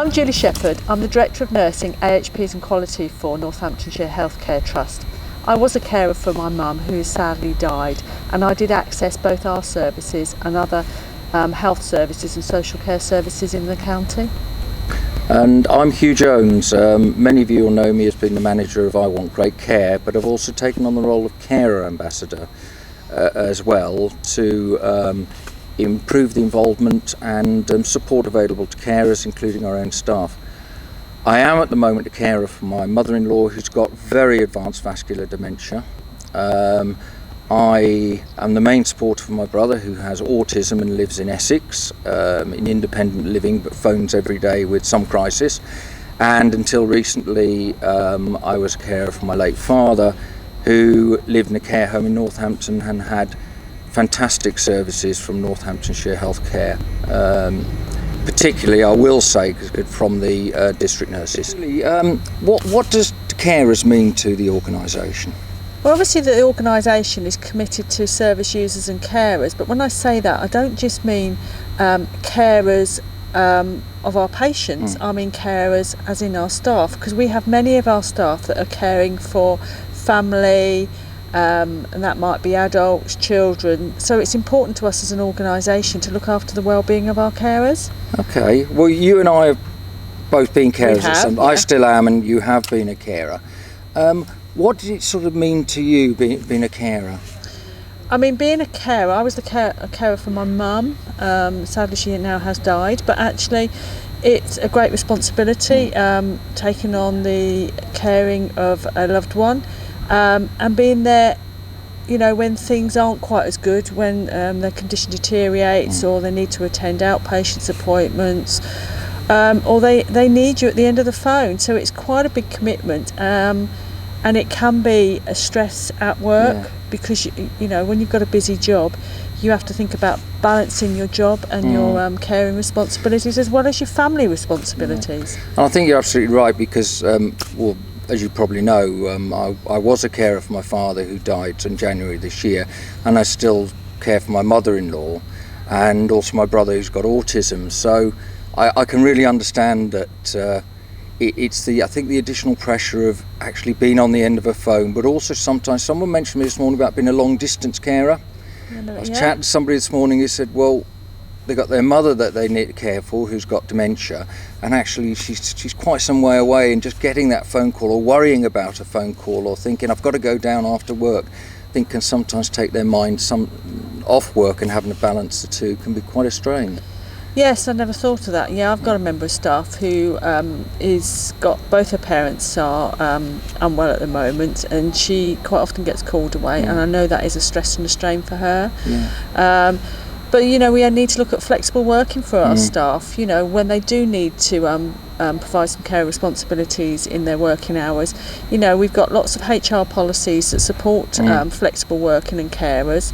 I'm Julie Shepherd. I'm the Director of Nursing, AHPs and Quality for Northamptonshire Healthcare Trust. I was a carer for my mum who sadly died, and I did access both our services and other health services and social care services in the county. And I'm Hugh Jones. Many of you will know me as being the manager of I Want Great Care, but I've also taken on the role of carer ambassador as well to improve the involvement and support available to carers, including our own staff. I am at the moment a carer for my mother-in-law who's got very advanced vascular dementia. I am the main supporter for my brother who has autism and lives in Essex, in independent living but phones every day with some crisis. And until recently I was a carer for my late father who lived in a care home in Northampton and had fantastic services from Northamptonshire Healthcare. Particularly, I will say, from the district nurses. What does carers mean to the organisation? Well, obviously the organisation is committed to service users and carers, but when I say that, I don't just mean carers of our patients, I mean carers as in our staff, because we have many of our staff that are caring for family, and that might be adults, children, so it's important to us as an organisation to look after the well-being of our carers. Okay, well, you and I have both been carers at some. Yeah. I still am, and you have been a carer. What did it sort of mean to you being a carer? I mean, being a carer, I was a carer for my mum. Sadly, she now has died, but actually it's a great responsibility, taking on the caring of a loved one, and being there, you know, when things aren't quite as good, when their condition deteriorates or they need to attend outpatients appointments, or they need you at the end of the phone. So it's quite a big commitment. And it can be a stress at work because, you know, when you've got a busy job, you have to think about balancing your job and your caring responsibilities as well as your family responsibilities. And I think you're absolutely right because, well, as you probably know, I was a carer for my father who died in January this year, and I still care for my mother-in-law and also my brother who's got autism. So I can really understand that it's I think the additional pressure of actually being on the end of a phone, but also sometimes someone mentioned to me this morning about being a long distance carer. I was chatting to somebody this morning who said, well, they got their mother that they need to care for who's got dementia, and actually she's quite some way away, and just getting that phone call or worrying about a phone call or thinking I've got to go down after work, I think can sometimes take their mind off work, and having to balance the two can be quite a strain. Yes, I never thought of that. Yeah, I've got a member of staff who is got both her parents are unwell at the moment, and she quite often gets called away, and I know that is a stress and a strain for her. But you know, we need to look at flexible working for our staff. You know, when they do need to provide some care responsibilities in their working hours. You know, we've got lots of HR policies that support flexible working and carers.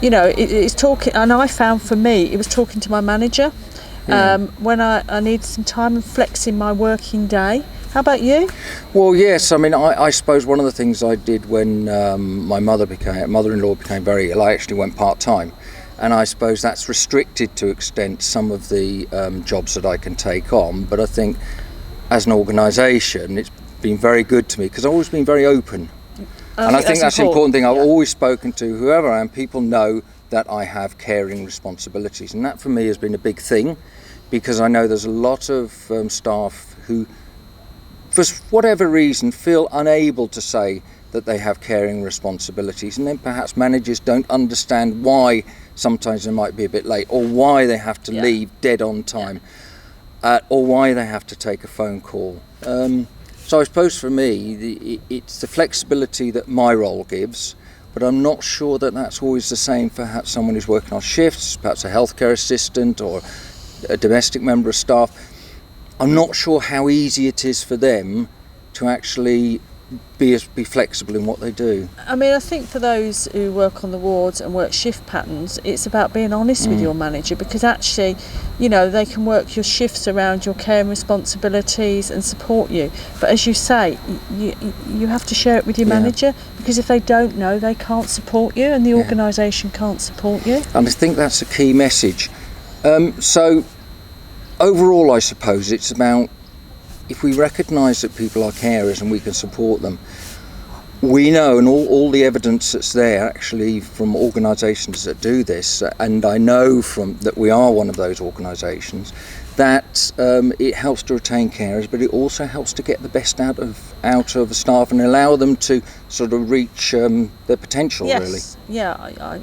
You know, it's talking, and I found for me, it was talking to my manager when I need some time and flexing my working day. How about you? Well, yes, I mean, I suppose one of the things I did when my mother-in-law became very ill, I actually went part-time. And I suppose that's restricted to extent some of the jobs that I can take on. But I think as an organisation, it's been very good to me because I've always been very open. And I think that's an important thing. I've always spoken to whoever I am. People know that I have caring responsibilities. And that for me has been a big thing because I know there's a lot of staff who, for whatever reason, feel unable to say that they have caring responsibilities. And then perhaps managers don't understand why sometimes they might be a bit late, or why they have to leave dead on time, or why they have to take a phone call. So I suppose for me, it's the flexibility that my role gives, but I'm not sure that that's always the same for perhaps someone who's working on shifts, perhaps a healthcare assistant or a domestic member of staff. I'm not sure how easy it is for them to actually be flexible in what they do. I mean, I think for those who work on the wards and work shift patterns, it's about being honest with your manager, because actually, you know, they can work your shifts around your care and responsibilities and support you. But as you say, you have to share it with your manager, because if they don't know, they can't support you, and the organisation can't support you. And I think that's a key message. So overall, I suppose it's about, if we recognise that people are carers and we can support them, we know, and all the evidence that's there actually from organisations that do this, and I know from that we are one of those organisations, that it helps to retain carers, but it also helps to get the best out of staff and allow them to sort of reach their potential. Yes. Really. Yeah,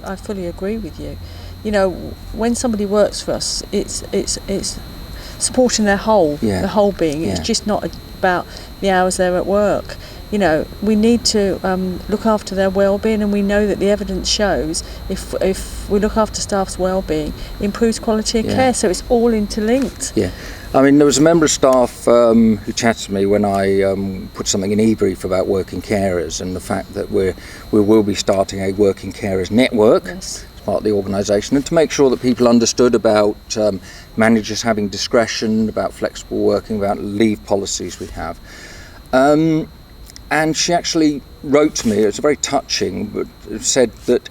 I fully agree with you. You know, when somebody works for us, it's supporting their whole being. It's just not about the hours they're at work. You know, we need to look after their well-being, and we know that the evidence shows if we look after staff's well-being, it improves quality of care. So it's all interlinked. Yeah, I mean, there was a member of staff who chatted to me when I put something in e-brief about working carers and the fact that we will be starting a working carers network. Yes. As part of the organisation, and to make sure that people understood about managers having discretion, about flexible working, about leave policies we have. And she actually wrote to me, it was very touching, but it said that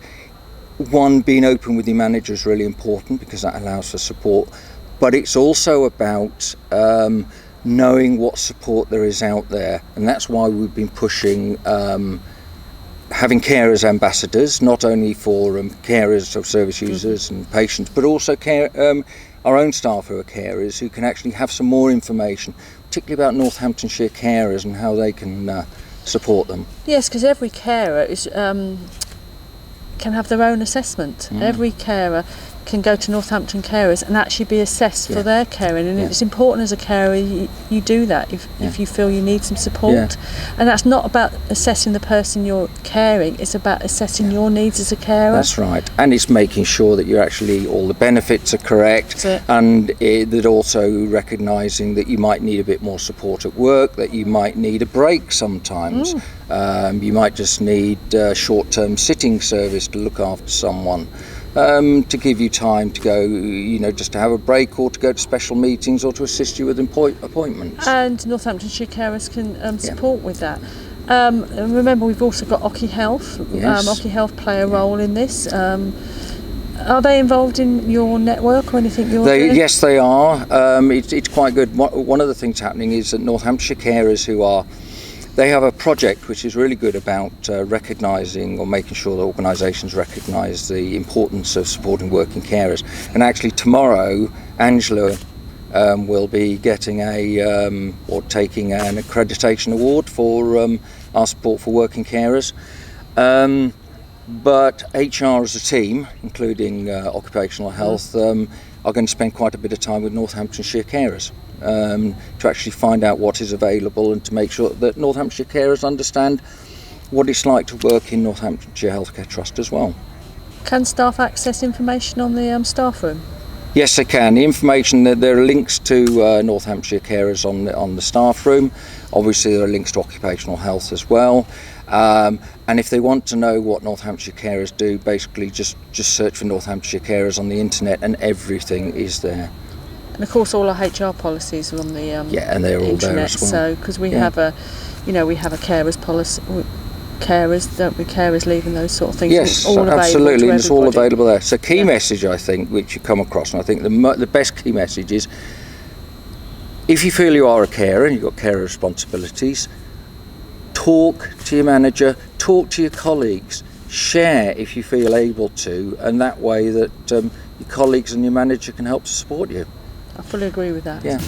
one, being open with your manager is really important because that allows for support, but it's also about knowing what support there is out there, and that's why we've been pushing having carers ambassadors, not only for carers of service users and patients, but also our own staff who are carers, who can actually have some more information, particularly about Northamptonshire carers and how they can support them. Yes, because every carer is can have their own assessment. Every carer can go to Northampton Carers and actually be assessed for their caring, and it's important as a carer you do that if you feel you need some support. And that's not about assessing the person you're caring, it's about assessing your needs as a carer. That's right, and it's making sure that you're actually, all the benefits are correct, and that also recognising that you might need a bit more support at work, that you might need a break sometimes. You might just need short-term sitting service to look after someone. To give you time to go, just to have a break, or to go to special meetings, or to assist you with appointments. And Northamptonshire Carers can support with that. And remember, we've also got Ocky Health. Yes. Ocky Health play a role in this. Are they involved in your network or anything you're doing? Yes, they are. It's quite good. One of the things happening is that Northamptonshire Carers they have a project which is really good about recognising or making sure that organisations recognise the importance of supporting working carers. And actually tomorrow, Angela will be getting or taking an accreditation award for our support for working carers. But HR as a team, including occupational health, are going to spend quite a bit of time with Northamptonshire Carers to actually find out what is available, and to make sure that Northamptonshire Carers understand what it's like to work in Northamptonshire Healthcare Trust as well. Can staff access information on the staff room? Yes, they can. The information, there are links to Northamptonshire Carers on the staff room. Obviously there are links to occupational health as well. And if they want to know what Northamptonshire Carers do, basically just search for Northamptonshire Carers on the internet, and everything is there. And of course all our HR policies are on the and they're all internet, there as well. so because we have a carers policy, carers, don't we, carers leave and those sort of things. Yes, it's all absolutely, and it's all available there. So key Yeah. message, I think, which you come across, and I think the best key message is, if you feel you are a carer and you've got carer responsibilities, talk to your manager, talk to your colleagues, share if you feel able to, and that way that your colleagues and your manager can help to support you. I fully agree with that. Yeah.